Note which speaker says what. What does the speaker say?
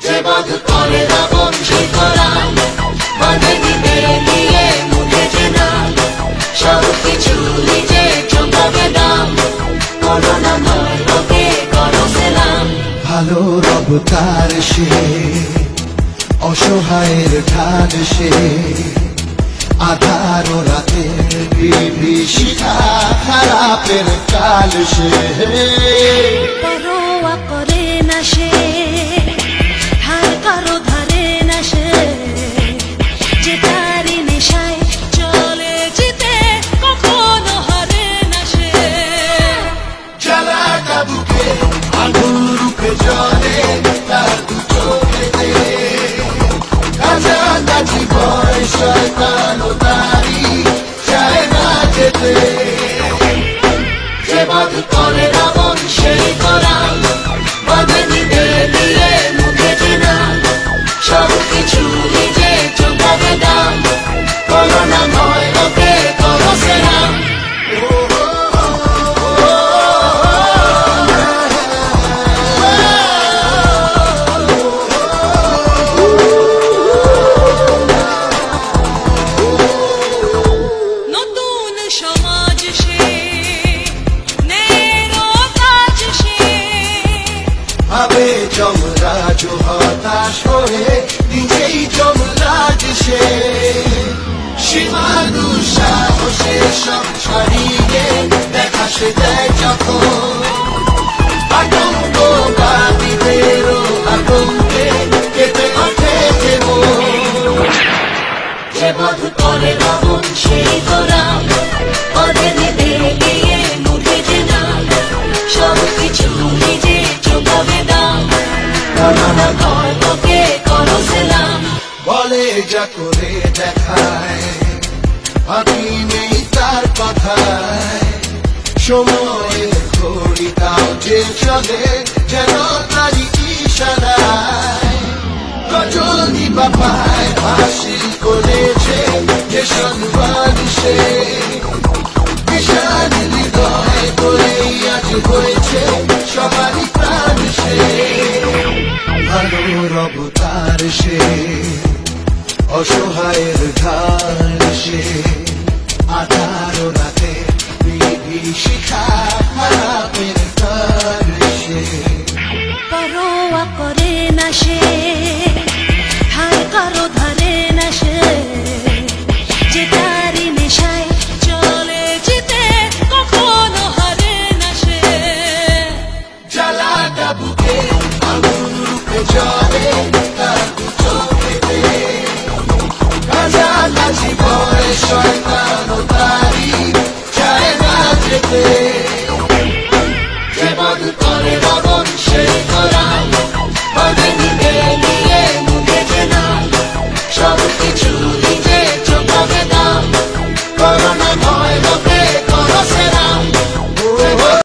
Speaker 1: যে বধ করে রাবণ সেই করাল বাঁধে দিতে নিয়ে মুখে যে নাম সব কিছু নিজে চোখাবে দাম করোনা ভয় ওকে করো সেলাম।
Speaker 2: ভালো রব তার সে অসহায়ের ঢাল সে আধার ও রাতের বিভীষিকা খারাপের কাল সে
Speaker 1: পরোয়া করে না সে ধার কারো ধারে না সে যে তারি নেশায় চলে যেতে কখনো হারে না সে।
Speaker 2: জ্বালাটা বুকে আগুন রূপে জ্বলে তার দু চোখেতে কাছাকাছি ভয় শয়তান ও তারি চায় না যেতে।
Speaker 1: যে বধ করে রাবণ সেই করাল বাঁধে দিতে দিয়ে মুখে যে নাম সব কিছু নিজে চোখাবে দাম করোনা ভয় ওকে করো সেলাম। নতুন সমাজ সে নেরো কাজ সে
Speaker 2: ভাবে যমরাজ হতাশ হয়ে নিজেই যমরাজ সে সীমা দুঃসাহসে সব ছাড়িয়ে দেখা সে দেয় যখন আতঙ্কবাদীদেরও আতঙ্কে কেঁপে ওঠে যে মন।
Speaker 1: যে বধ করে রাবণ সেই করাল বাঁধে দিতে গিয়ে মুখে যে নাম সব কিছু নিজে চোখাবে দাম করোনা ভয় ওকে করো সেলাম।
Speaker 2: বলে যা করে দেখায় বাকি নেই তার কথায় সময়ের ঘড়িটাও যে চলে যেন তারি ইশারায় রজনী বাপায় হাসিল করেছে যে সম্মান সে বিশাল হৃদয় করেই আজ হয়েছে সবারই প্রাণ সে ভালো রব তার সে অসহায়ের ঢাল সে আধার ও রাতে বিভীষিকা খারাপের কাল সে
Speaker 1: পরোয়া করে না সে ধার কারো ধারে না সে যে তারি নেশায় চলে যেতে কখনো হারে না সে।
Speaker 2: জ্বালাটা বুকে আগুন রূপে জ্বলে তার দু চোখেতে কাছাকাছি ভয় শয়তান ও তারি চায় না যেতে।